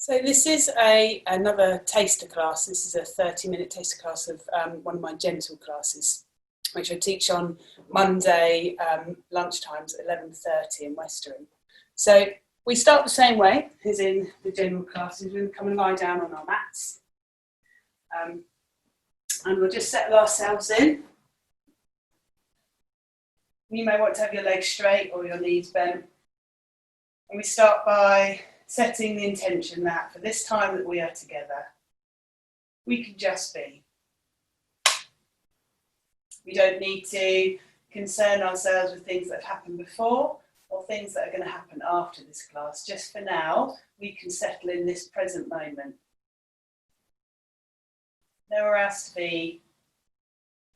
So this is another taster class. This is a 30-minute taster class of one of my gentle classes, which I teach on Monday lunchtimes at 11:30 in Westerham. So we start the same way as in the general classes. We're going to come and lie down on our mats. And we'll just settle ourselves in. You may want to have your legs straight or your knees bent. And we start by setting the intention that for this time that we are together, we can just be. We don't need to concern ourselves with things that have happened before or things that are going to happen after this class. Just for now, we can settle in this present moment. Nowhere else to be,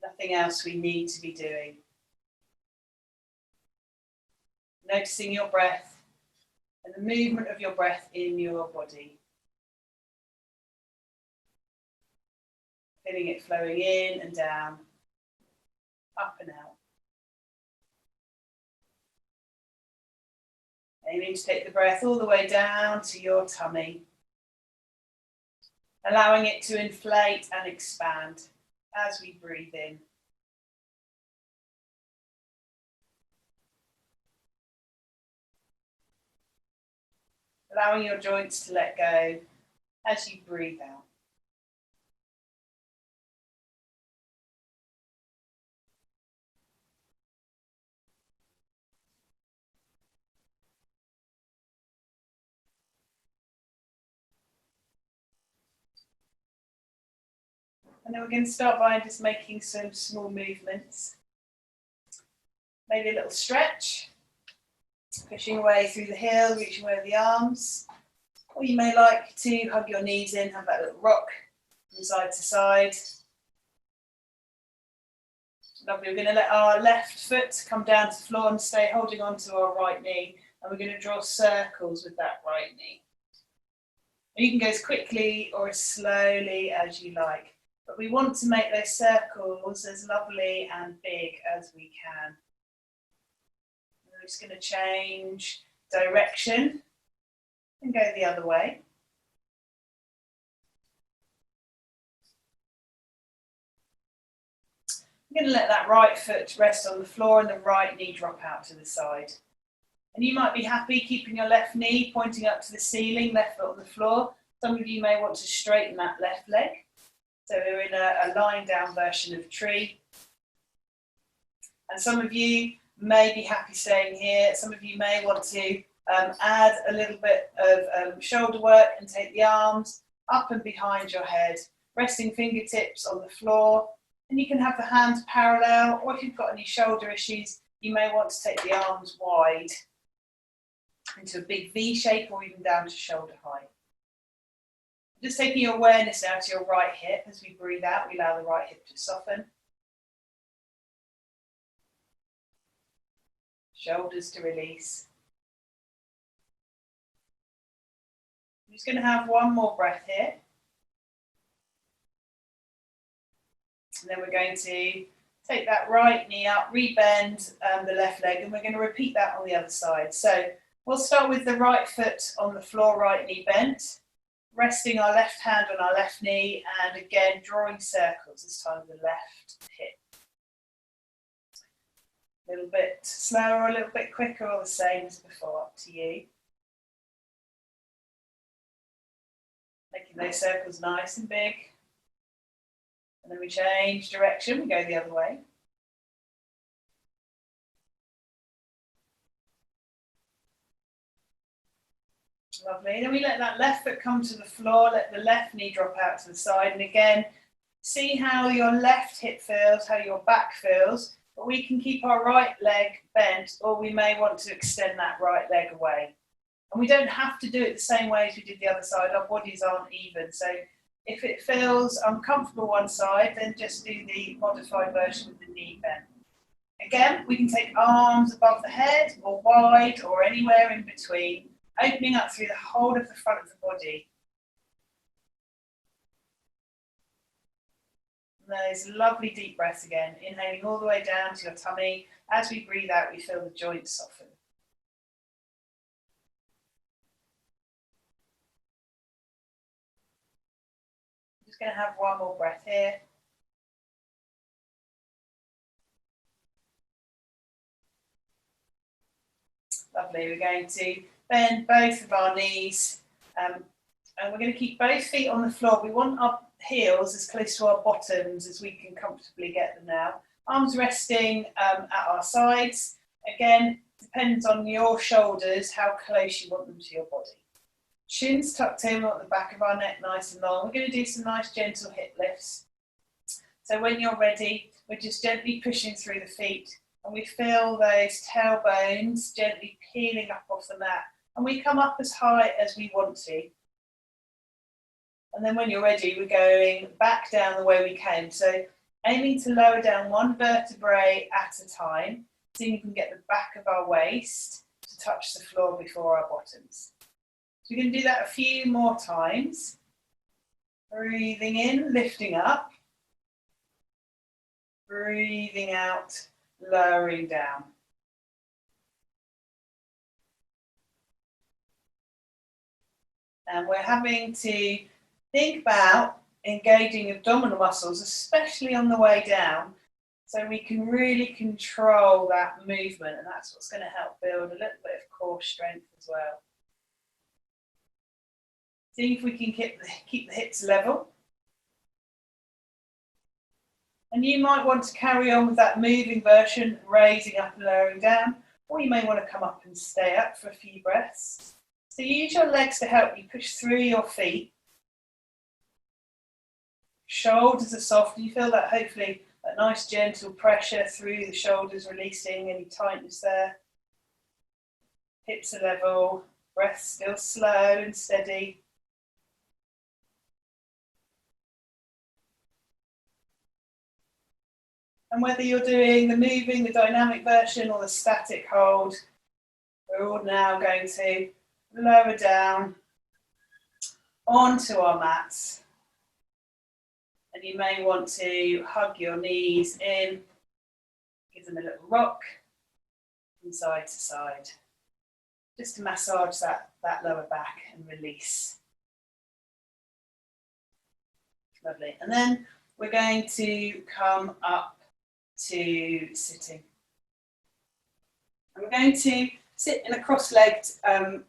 nothing else we need to be doing. Noticing your breath and the movement of your breath in your body. Feeling it flowing in and down, up and out. Aiming to take the breath all the way down to your tummy, allowing it to inflate and expand as we breathe in. Allowing your joints to let go as you breathe out. And then we're going to start by just making some small movements. Maybe a little stretch, pushing away through the heel, reaching away with the arms. Or you may like to hug your knees in, have that little rock from side to side. Lovely. We're going to let our left foot come down to the floor and stay holding on to our right knee. And we're going to draw circles with that right knee. And you can go as quickly or as slowly as you like. But we want to make those circles as lovely and big as we can. We're just going to change direction and go the other way. I'm going to let that right foot rest on the floor and the right knee drop out to the side. And you might be happy keeping your left knee pointing up to the ceiling, left foot on the floor. Some of you may want to straighten that left leg. So we're in a lying down version of tree. And some of you may be happy staying here. Some of you may want to add a little bit of shoulder work and take the arms up and behind your head, resting fingertips on the floor. And you can have the hands parallel, or if you've got any shoulder issues, you may want to take the arms wide into a big V shape or even down to shoulder height. Just taking your awareness now to your right hip as we breathe out, we allow the right hip to soften. Shoulders to release. I'm just going to have one more breath here. And then we're going to take that right knee up, rebend the left leg, and we're going to repeat that on the other side. So we'll start with the right foot on the floor, right knee bent. Resting our left hand on our left knee and again drawing circles, this time with the left hip. A little bit slower or a little bit quicker or the same as before, up to you. Making those circles nice and big. And then we change direction, we go the other way. Lovely. Then we let that left foot come to the floor, let the left knee drop out to the side. And again, see how your left hip feels, how your back feels. But we can keep our right leg bent, or we may want to extend that right leg away. And we don't have to do it the same way as we did the other side. Our bodies aren't even. So if it feels uncomfortable one side, then just do the modified version with the knee bent. Again, we can take arms above the head or wide or anywhere in between, opening up through the whole of the front of the body. And those lovely deep breaths again, inhaling all the way down to your tummy. As we breathe out, we feel the joints soften. Just going to have one more breath here. Lovely. We're going to bend both of our knees and we're going to keep both feet on the floor. We want our heels as close to our bottoms as we can comfortably get them now. Arms resting at our sides. Again, depends on your shoulders, how close you want them to your body. Shins tucked in at the back of our neck, nice and long. We're going to do some nice gentle hip lifts. So when you're ready, we're just gently pushing through the feet and we feel those tailbones gently peeling up off the mat. And we come up as high as we want to. And then when you're ready, we're going back down the way we came. So aiming to lower down one vertebrae at a time, so you can get the back of our waist to touch the floor before our bottoms. So we're going to do that a few more times. Breathing in, lifting up. Breathing out, lowering down. And we're having to think about engaging abdominal muscles, especially on the way down, so we can really control that movement, and that's what's going to help build a little bit of core strength as well. See if we can keep the hips level. And you might want to carry on with that moving version, raising up and lowering down, or you may want to come up and stay up for a few breaths. So use your legs to help you push through your feet. Shoulders are soft. You feel that hopefully a nice gentle pressure through the shoulders, releasing any tightness there. Hips are level, breath still slow and steady. And whether you're doing the moving, the dynamic version or the static hold, we're all now going to lower down onto our mats. And you may want to hug your knees in, give them a little rock from side to side, just to massage that lower back and release. Lovely. And then we're going to come up to sitting. And we're going to sit in a cross-legged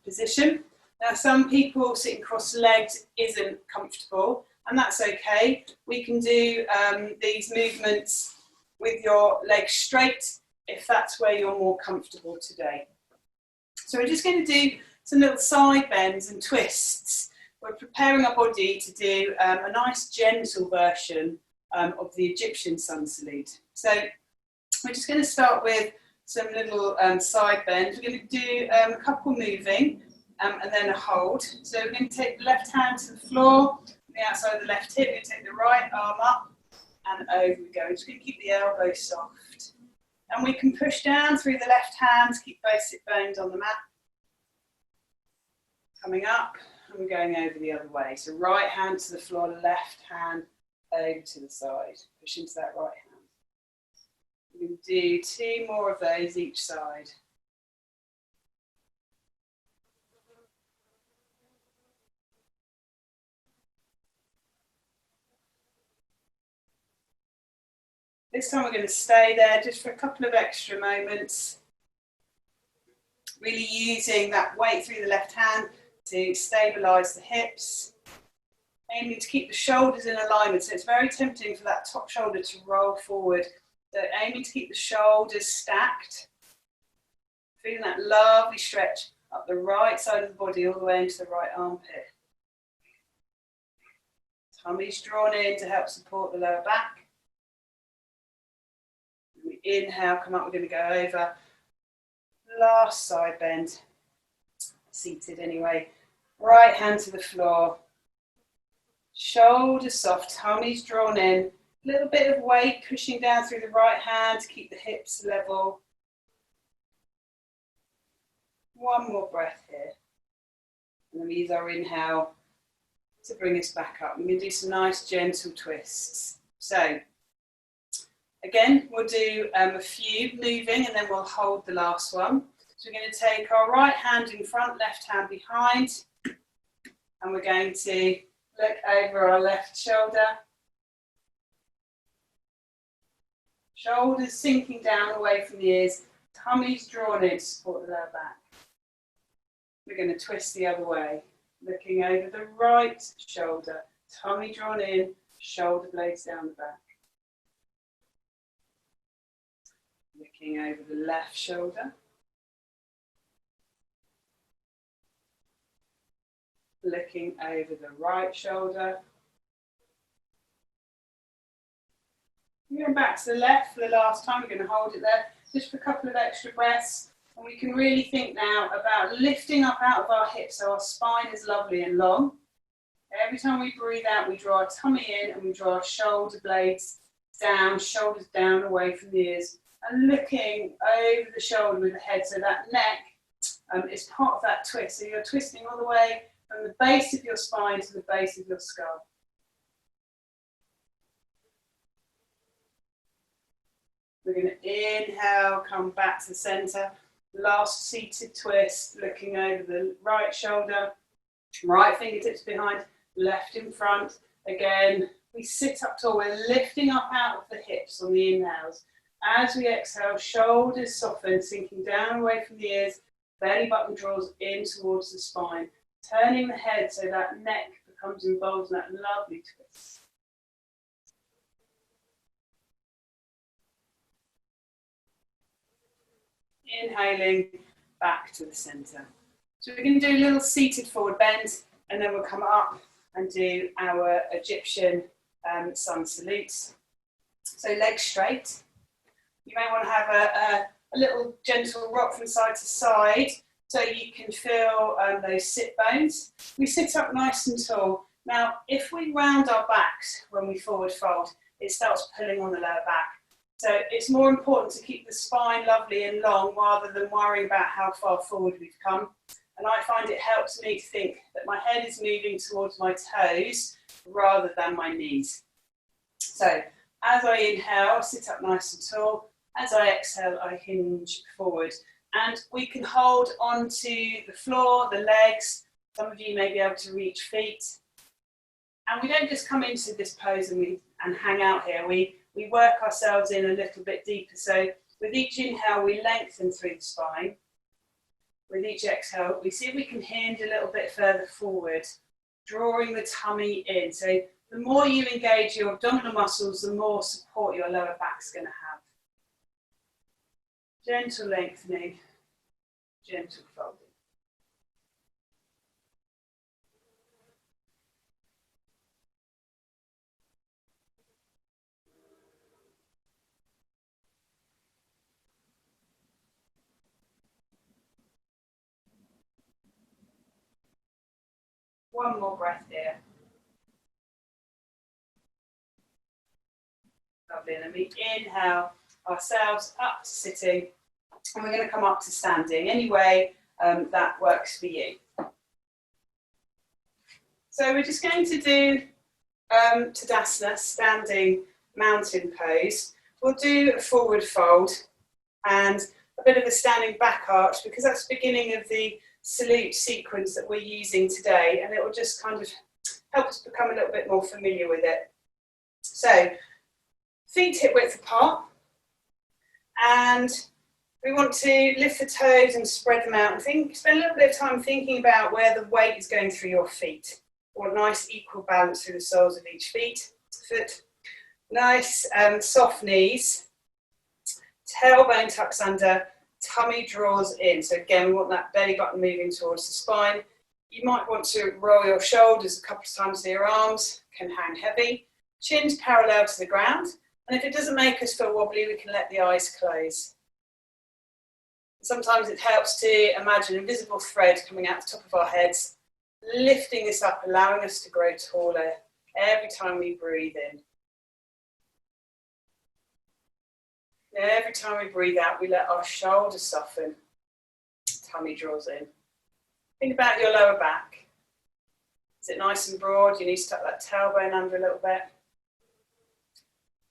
position. Now, some people sitting cross-legged isn't comfortable, and that's okay. We can do these movements with your legs straight if that's where you're more comfortable today. So we're just going to do some little side bends and twists. We're preparing our body to do a nice gentle version of the Egyptian sun salute. So we're just going to start with some little side bends. We're going to do a couple moving and then a hold. So we're going to take the left hand to the floor, the outside of the left hip. We're going to take the right arm up and over we go. We're just going to keep the elbow soft. And we can push down through the left hand, keep both sit bones on the mat. Coming up and we're going over the other way. So right hand to the floor, left hand over to the side. Push into that right hand. We can do 2 more of those each side. This time we're going to stay there just for a couple of extra moments. Really using that weight through the left hand to stabilise the hips. Aiming to keep the shoulders in alignment. So it's very tempting for that top shoulder to roll forward. So aiming to keep the shoulders stacked. Feeling that lovely stretch up the right side of the body all the way into the right armpit. Tummy's drawn in to help support the lower back. We inhale, come up, we're going to go over. Last side bend. Seated anyway. Right hand to the floor. Shoulders soft, tummy's drawn in. A little bit of weight pushing down through the right hand to keep the hips level. One more breath here. And then we use our inhale to bring us back up. We're going to do some nice gentle twists. So, again, we'll do a few moving and then we'll hold the last one. So we're going to take our right hand in front, left hand behind. And we're going to Look over our left shoulder. Shoulders sinking down away from the ears. Tummy's drawn in to support the lower back. We're going to twist the other way. Looking over the right shoulder. Tummy drawn in, shoulder blades down the back. Looking over the left shoulder. Looking over the right shoulder. Going back to the left for the last time. We're going to hold it there just for a couple of extra breaths. And we can really think now about lifting up out of our hips so our spine is lovely and long. Every time we breathe out, we draw our tummy in and we draw our shoulder blades down, shoulders down away from the ears. And looking over the shoulder with the head so that neck is part of that twist. So you're twisting all the way from the base of your spine to the base of your skull. We're going to inhale, come back to the center. Last seated twist, looking over the right shoulder, right fingertips behind, left in front. Again, we sit up tall. We're lifting up out of the hips on the inhales. As we exhale, shoulders soften, sinking down away from the ears. Belly button draws in towards the spine. Turning the head so that neck becomes involved in that lovely twist. Inhaling back to the center. So we're going to do a little seated forward bend, and then we'll come up and do our Egyptian sun salutes. So legs straight. You may want to have a little gentle rock from side to side so you can feel those sit bones. We sit up nice and tall. Now, if we round our backs when we forward fold, it starts pulling on the lower back. So it's more important to keep the spine lovely and long rather than worrying about how far forward we've come. And I find it helps me to think that my head is moving towards my toes rather than my knees. So as I inhale, sit up nice and tall. As I exhale, I hinge forward. And we can hold onto the floor, the legs. Some of you may be able to reach feet. And we don't just come into this pose and hang out here. We work ourselves in a little bit deeper. So with each inhale, we lengthen through the spine. With each exhale, we see if we can hinge a little bit further forward, drawing the tummy in. So the more you engage your abdominal muscles, the more support your lower back's going to have. Gentle lengthening, gentle folding. One more breath here. Lovely. And then we inhale ourselves up to sitting. And we're going to come up to standing. Any way that works for you. So we're just going to do Tadasana, standing mountain pose. We'll do a forward fold and a bit of a standing back arch because that's the beginning of the salute sequence that we're using today, and it will just kind of help us become a little bit more familiar with it. So feet hip width apart, and we want to lift the toes and spread them out and spend a little bit of time thinking about where the weight is going through your feet. Or nice equal balance through the soles of each foot. Nice soft knees. Tailbone tucks under, tummy draws in. So again, we want that belly button moving towards the spine. You might want to roll your shoulders a couple of times so your arms can hang heavy. Chin's parallel to the ground. And if it doesn't make us feel wobbly, we can let the eyes close. Sometimes it helps to imagine an invisible thread coming out the top of our heads, lifting this up, allowing us to grow taller every time we breathe in. Every time we breathe out, we let our shoulders soften, tummy draws in. Think about your lower back. Is it nice and broad? You need to tuck that tailbone under a little bit.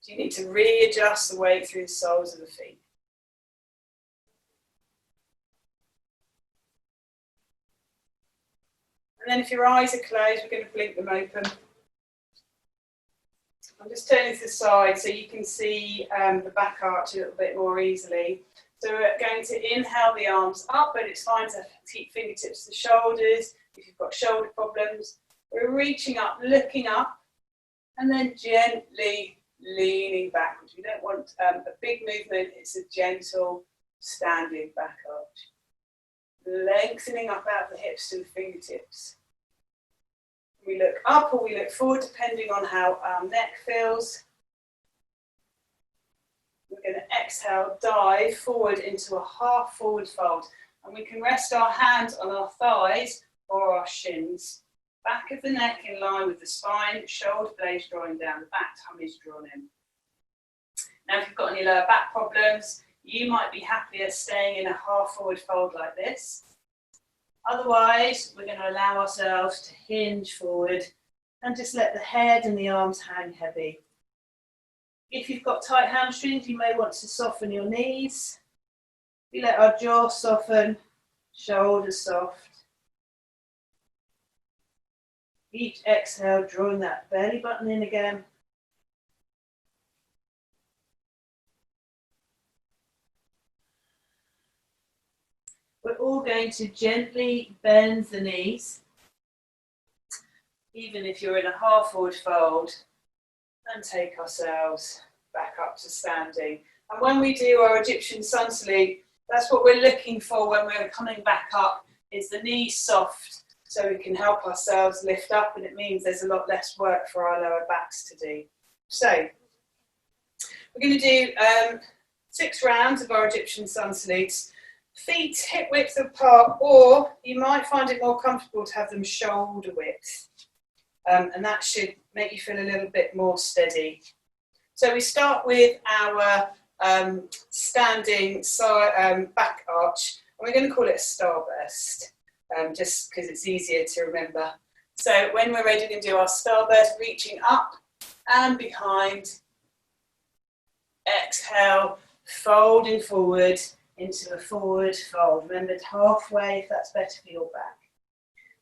Do you need to readjust the weight through the soles of the feet? And then if your eyes are closed, we're going to blink them open. I'm just turning to the side so you can see the back arch a little bit more easily. So we're going to inhale the arms up, but it's fine to keep fingertips to the shoulders if you've got shoulder problems. We're reaching up, looking up, and then gently leaning backwards. We don't want a big movement, it's a gentle standing back arch. Lengthening up out of the hips to the fingertips. We look up or we look forward depending on how our neck feels. We're going to exhale, dive forward into a half forward fold. And we can rest our hands on our thighs or our shins. Back of the neck in line with the spine, shoulder blades drawing down, the back tummy's drawn in. Now if you've got any lower back problems, you might be happier staying in a half forward fold like this. Otherwise, we're going to allow ourselves to hinge forward and just let the head and the arms hang heavy. If you've got tight hamstrings, you may want to soften your knees. We let our jaw soften, shoulders soft. Each exhale, drawing that belly button in again. We're all going to gently bend the knees, even if you're in a half forward fold, and take ourselves back up to standing. And when we do our Egyptian sun salute, that's what we're looking for when we're coming back up, is the knees soft, so we can help ourselves lift up, and it means there's a lot less work for our lower backs to do. So, we're going to do 6 rounds of our Egyptian sun salutes. Feet hip width apart, or you might find it more comfortable to have them shoulder width. And that should make you feel a little bit more steady. So we start with our standing back arch, and we're going to call it a starburst, just because it's easier to remember. So when we're ready, we're going to do our starburst, reaching up and behind. Exhale, folding forward into a forward fold. Remember, halfway if that's better for your back.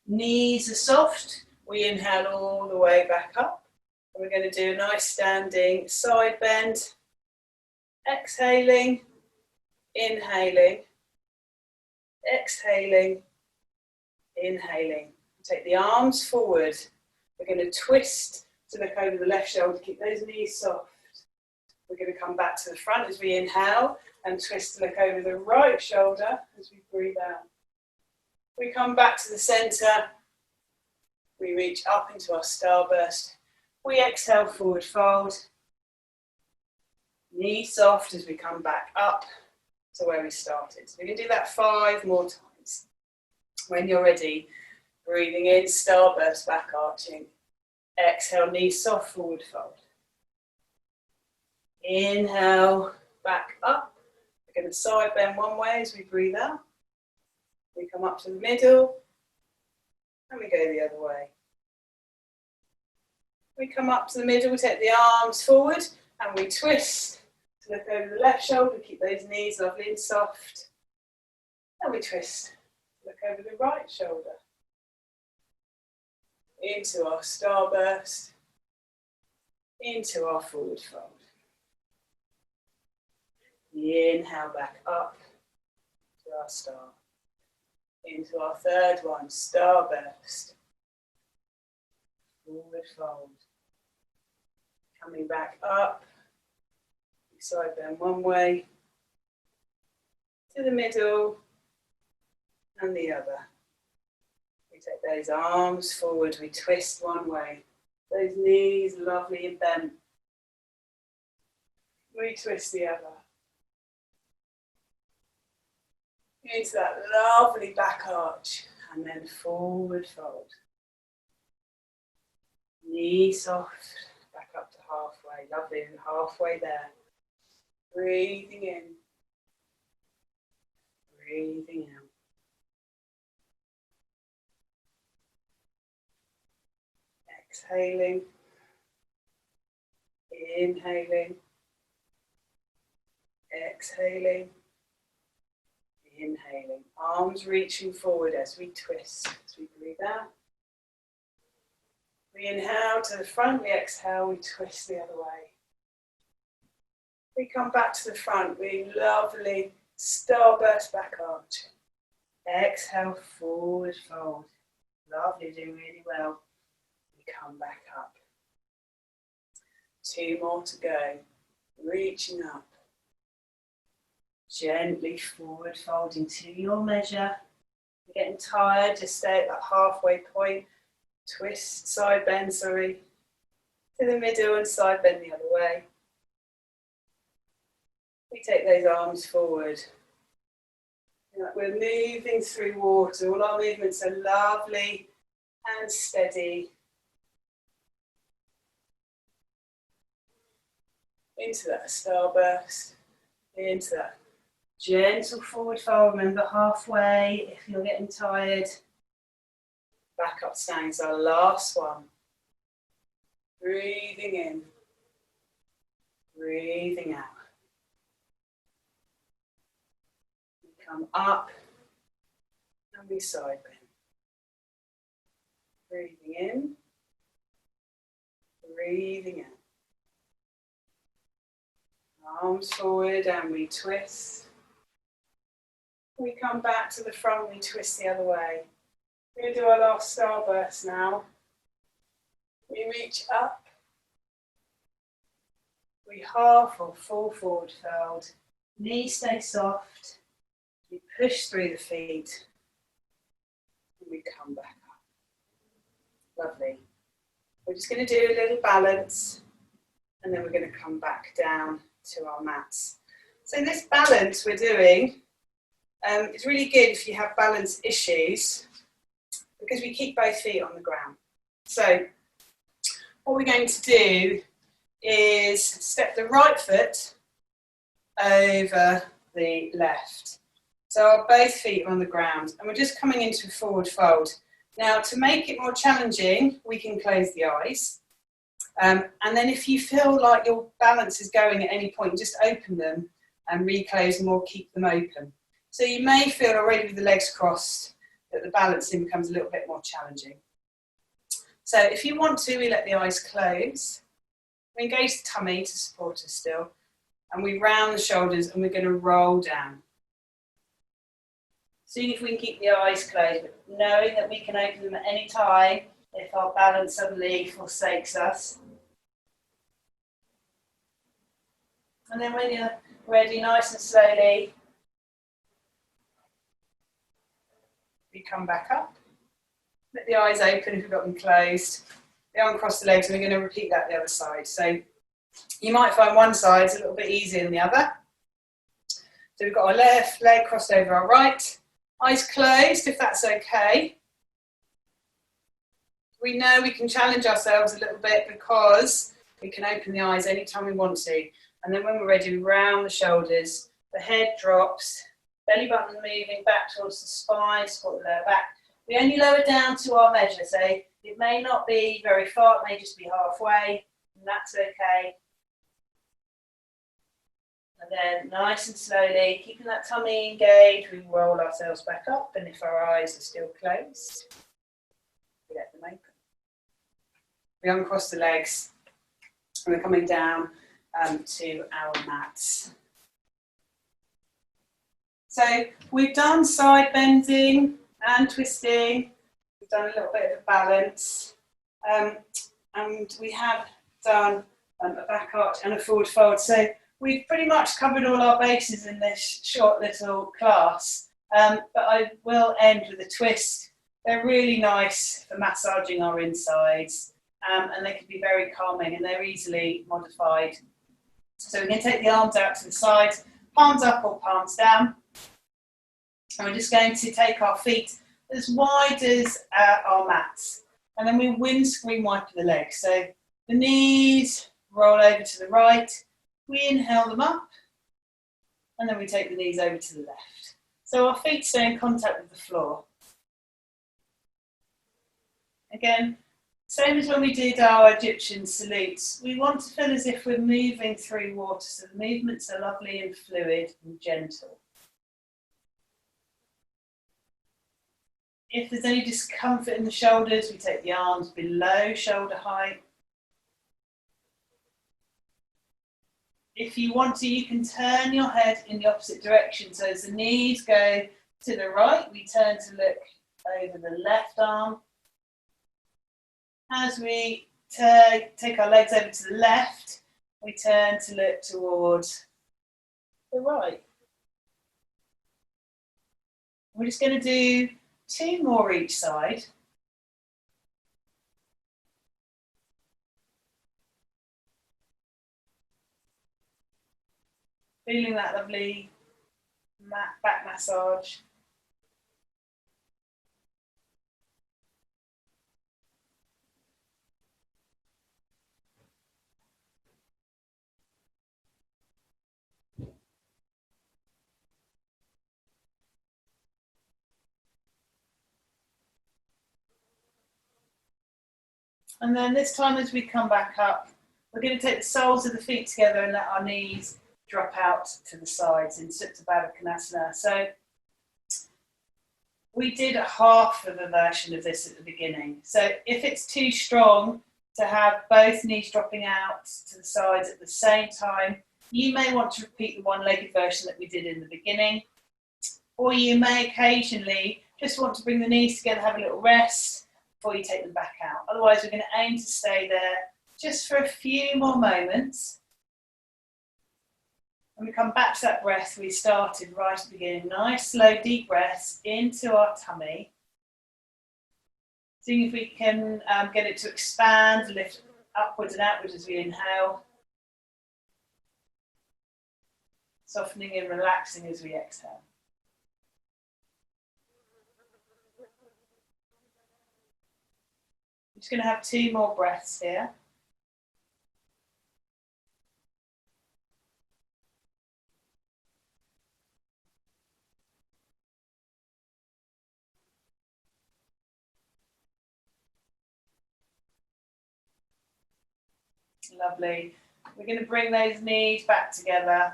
Knees are soft. We inhale all the way back up. And we're going to do a nice standing side bend. Exhaling, inhaling, exhaling, inhaling. Take the arms forward. We're going to twist to look over the left shoulder. Keep those knees soft. We're going to come back to the front as we inhale and twist to look over the right shoulder as we breathe out. We come back to the center. We reach up into our starburst. We exhale, forward fold. Knees soft as we come back up to where we started. So we can do that 5 more times. When you're ready, breathing in, starburst, back arching. Exhale, knees soft, forward fold. Inhale, back up. We're going to side bend one way as we breathe out. We come up to the middle, and we go the other way. We come up to the middle, we take the arms forward, and we twist to look over the left shoulder. Keep those knees lovely and soft. And we twist to look over the right shoulder. Into our starburst, into our forward fold. Inhale back up to our star. Into our third one, starburst. Forward fold. Coming back up. Side bend one way. To the middle. And the other. We take those arms forward. We twist one way. Those knees lovely and bent. We twist the other. Into that lovely back arch, and then forward fold. Knee soft, back up to halfway, lovely, and halfway there. Breathing in, breathing out. Exhaling, inhaling, exhaling. Inhaling, arms reaching forward as we twist, as we breathe out. We inhale to the front, we exhale, we twist the other way. We come back to the front, we lovely starburst back arch. Exhale, forward fold. Lovely, doing really well. We come back up. 2 more to go. Reaching up. Gently forward folding to your measure. You're getting tired, just stay at that halfway point. Twist, side bend, sorry. To the middle and side bend the other way. We take those arms forward. We're moving through water. All our movements are lovely and steady. Into that starburst, into that gentle forward fold. Remember, halfway if you're getting tired. Back up standing's our last one. Breathing in, breathing out. We come up and we side bend. Breathing in, breathing out. Arms forward and we twist. We come back to the front, we twist the other way. We're going to do our last starburst now. We reach up. We half or full forward fold. Knees stay soft. We push through the feet. And we come back up. Lovely. We're just going to do a little balance. And then we're going to come back down to our mats. So this balance we're doing is really good if you have balance issues because we keep both feet on the ground. So what we're going to do is step the right foot over the left. So our both feet are on the ground and we're just coming into a forward fold. Now to make it more challenging, we can close the eyes. And then if you feel like your balance is going at any point, just open them and reclose them or keep them open. So you may feel already with the legs crossed that the balancing becomes a little bit more challenging. So if you want to, we let the eyes close. We engage the tummy to support us still. And we round the shoulders and we're going to roll down. Seeing if we can keep the eyes closed, but knowing that we can open them at any time if our balance suddenly forsakes us. And then when you're ready, nice and slowly, we come back up. Let the eyes open if you've got them closed. The arm across the legs, and we're going to repeat that the other side. So you might find one side is a little bit easier than the other. So we've got our left leg crossed over our right. Eyes closed, if that's okay. We know we can challenge ourselves a little bit because we can open the eyes anytime we want to. And then when we're ready, we round the shoulders, the head drops, belly button moving back towards the spine, support the lower back. We only lower down to our measure, so it may not be very far, it may just be halfway, and that's okay. And then nice and slowly, keeping that tummy engaged, we roll ourselves back up, and if our eyes are still closed, we let them open. We uncross the legs, and we're coming down to our mats. So we've done side bending and twisting. We've done a little bit of a balance. And we have done a back arch and a forward fold. So we've pretty much covered all our bases in this short little class. But I will end with a twist. They're really nice for massaging our insides. And they can be very calming and they're easily modified. So we're going to take the arms out to the sides, palms up or palms down. And we're just going to take our feet as wide as our mats. And then we windscreen wipe the legs. So the knees roll over to the right. We inhale them up. And then we take the knees over to the left. So our feet stay in contact with the floor. Again, same as when we did our Egyptian salutes. We want to feel as if we're moving through water. So the movements are lovely and fluid and gentle. If there's any discomfort in the shoulders, we take the arms below shoulder height. If you want to, you can turn your head in the opposite direction. So as the knees go to the right, we turn to look over the left arm. As we take our legs over to the left, we turn to look towards the right. We're just going to do 2 more each side. Feeling that lovely back massage. And then this time as we come back up, we're going to take the soles of the feet together and let our knees drop out to the sides in Supta Baddha Konasana. So we did half of a version of this at the beginning. So if it's too strong to have both knees dropping out to the sides at the same time, you may want to repeat the one-legged version that we did in the beginning. Or you may occasionally just want to bring the knees together, have a little rest before you take them back out. Otherwise, we're going to aim to stay there just for a few more moments. When we come back to that breath we started right at the beginning, nice slow deep breaths into our tummy. Seeing if we can get it to expand, lift upwards and outwards as we inhale. Softening and relaxing as we exhale. I'm just going to have 2 more breaths here. Lovely. We're going to bring those knees back together.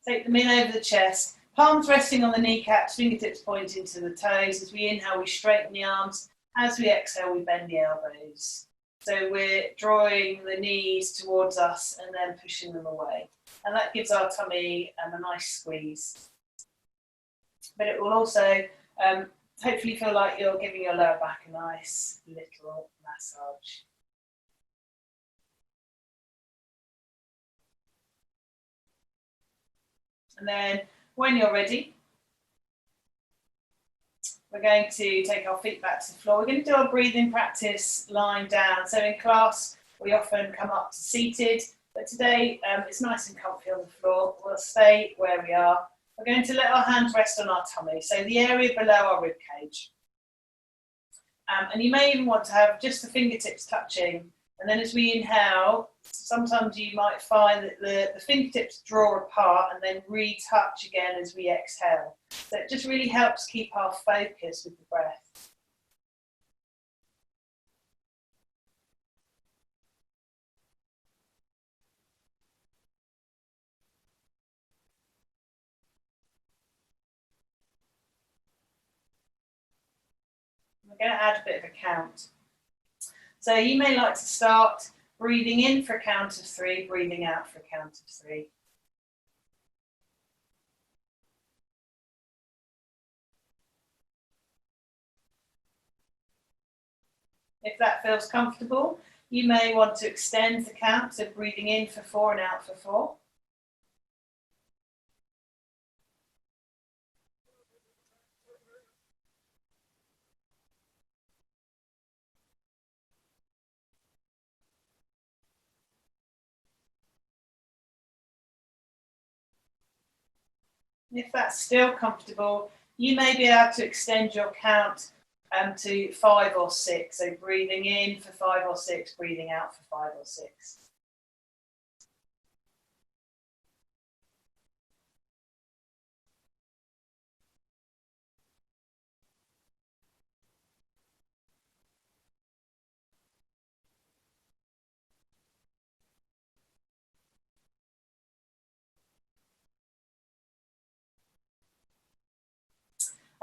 Take them in over the chest. Palms resting on the kneecaps, fingertips pointing to the toes. As we inhale, we straighten the arms. As we exhale, we bend the elbows. So we're drawing the knees towards us and then pushing them away. And that gives our tummy a nice squeeze. But it will also hopefully feel like you're giving your lower back a nice little massage. And then when you're ready, we're going to take our feet back to the floor. We're going to do our breathing practice lying down. So in class, we often come up to seated, but today it's nice and comfy on the floor. We'll stay where we are. We're going to let our hands rest on our tummy, so the area below our rib cage. And you may even want to have just the fingertips touching. And then as we inhale, sometimes you might find that the fingertips draw apart and then retouch again as we exhale. So it just really helps keep our focus with the breath. We're going to add a bit of a count. So you may like to start breathing in for a count of 3, breathing out for a count of 3. If that feels comfortable, you may want to extend the count, so breathing in for 4 and out for 4. If that's still comfortable, you may be able to extend your count to 5 or 6. So breathing in for 5 or 6, breathing out for 5 or 6.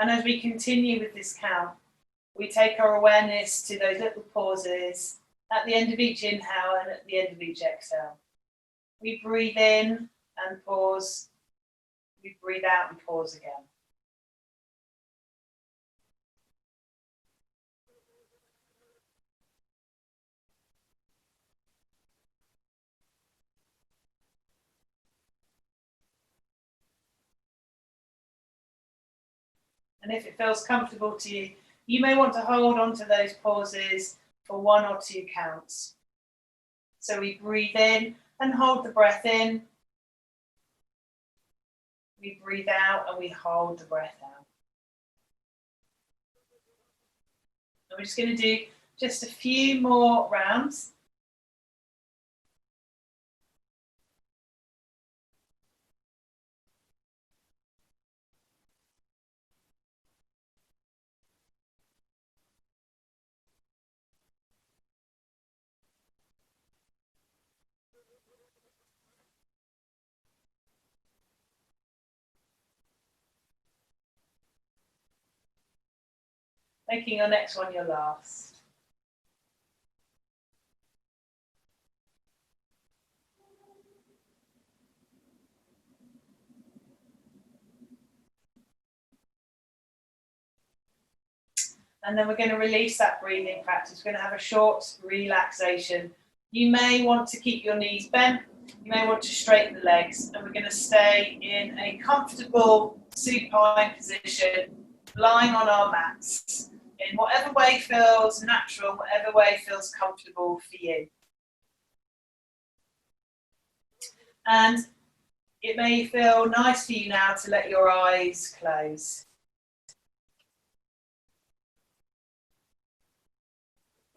And as we continue with this count, we take our awareness to those little pauses at the end of each inhale and at the end of each exhale. We breathe in and pause. We breathe out and pause again. And if it feels comfortable to you, you may want to hold on to those pauses for 1 or 2 counts. So we breathe in and hold the breath in. We breathe out and we hold the breath out. And we're just going to do just a few more rounds. Making your next one your last. And then we're going to release that breathing practice. We're going to have a short relaxation. You may want to keep your knees bent. You may want to straighten the legs. And we're going to stay in a comfortable supine position, lying on our mats, in whatever way feels natural, whatever way feels comfortable for you. And it may feel nice for you now to let your eyes close.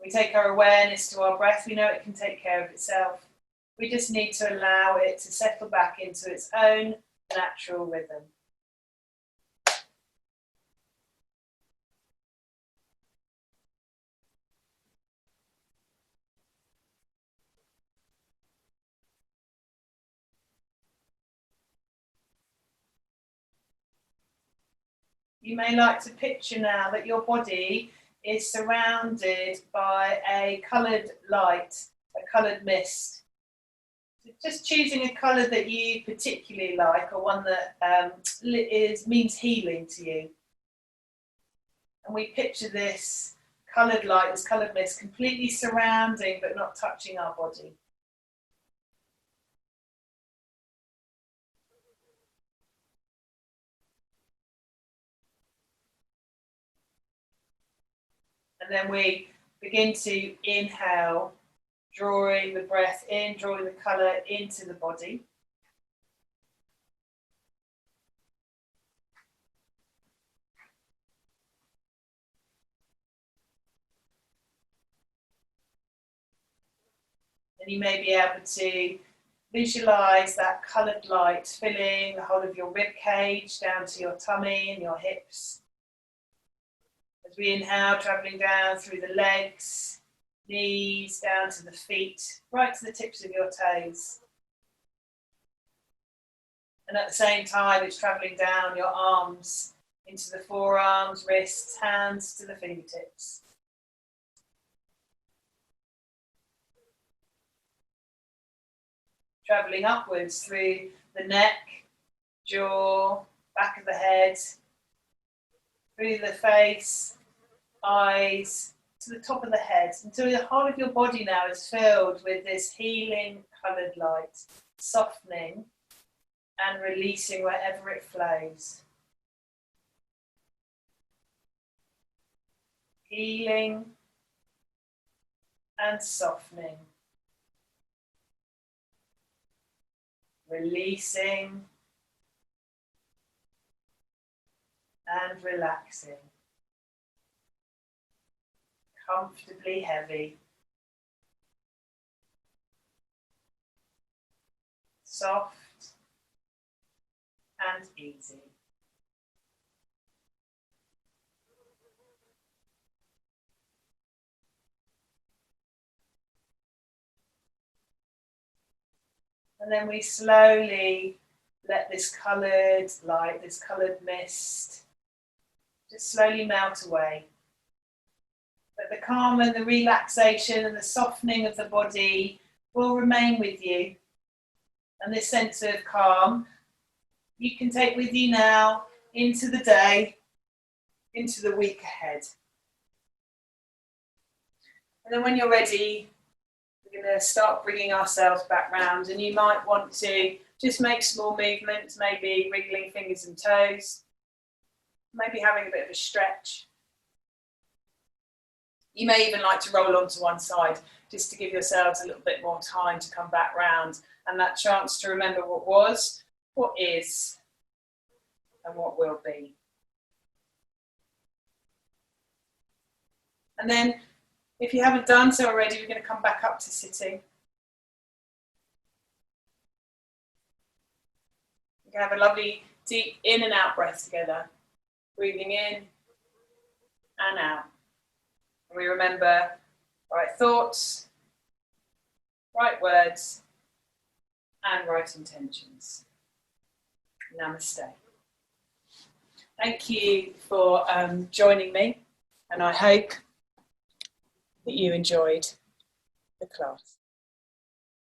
We take our awareness to our breath. We know it can take care of itself. We just need to allow it to settle back into its own natural rhythm. You may like to picture now that your body is surrounded by a coloured light, a coloured mist. Just choosing a colour that you particularly like, or one that means healing to you. And we picture this coloured light, this coloured mist, completely surrounding but not touching our body. And then we begin to inhale, drawing the breath in, drawing the colour into the body. And you may be able to visualise that coloured light filling the whole of your rib cage down to your tummy and your hips. As we inhale, travelling down through the legs, knees, down to the feet, right to the tips of your toes. And at the same time, it's travelling down your arms into the forearms, wrists, hands to the fingertips. Travelling upwards through the neck, jaw, back of the head, through the face, eyes, to the top of the head, until the whole of your body now is filled with this healing coloured light, softening and releasing wherever it flows. Healing and softening. Releasing and relaxing. Comfortably heavy. Soft and easy. And then we slowly let this coloured light, this coloured mist, just slowly melt away. But the calm and the relaxation and the softening of the body will remain with you. And this sense of calm you can take with you now into the day, into the week ahead. And then when you're ready, we're going to start bringing ourselves back round, and you might want to just make small movements, maybe wriggling fingers and toes, maybe having a bit of a stretch. You may even like to roll onto one side just to give yourselves a little bit more time to come back round and that chance to remember what was, what is, and what will be. And then, if you haven't done so already, we're going to come back up to sitting. We can have a lovely deep in and out breath together. Breathing in and out. And we remember right thoughts, right words, and right intentions. Namaste. Thank you for joining me, and I hope that you enjoyed the class.